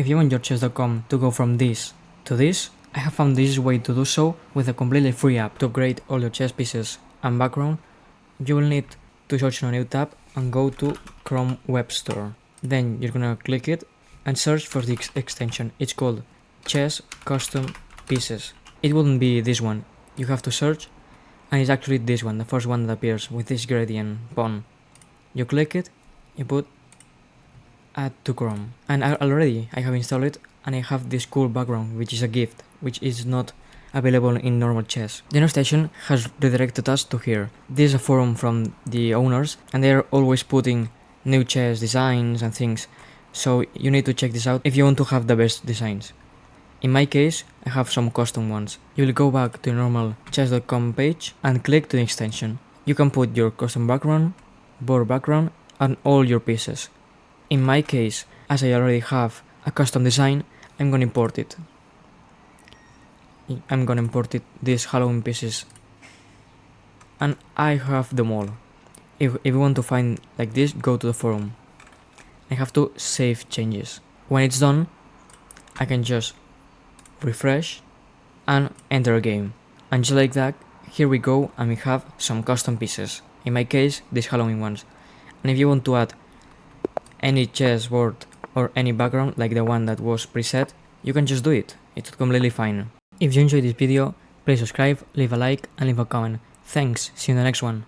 If you want your chess.com to go from this to this, I have found this way to do so with a completely free app. To upgrade all your chess pieces and background, you will need to search on a new tab and go to Chrome Web Store. Then you're gonna click it and search for the extension. It's called Chess Custom Pieces. It wouldn't be this one. You have to search, and it's actually this one, the first one that appears with this gradient pawn. You click it, you put Add to Chrome, and already I have installed it, and I have this cool background, which is a gift, which is not available in normal chess. The station has redirected us to here. This is a forum from the owners, and they are always putting new chess designs and things, so you need to check this out if you want to have the best designs. In my case, I have some custom ones. You will go back to the normal chess.com page and click to the extension. You can put your custom background, board background, and all your pieces. In my case, as I already have a custom design, I'm gonna import it. These Halloween pieces, and I have them all. If you want to find like this, go to the forum. I have to save changes. When it's done, I can just refresh and enter a game. And just like that, here we go, and we have some custom pieces. In my case, these Halloween ones. And if you want to add any chess board or any background like the one that was preset, you can just do it. It's completely fine. If you enjoyed this video, please subscribe, leave a like and leave a comment. Thanks, see you in the next one.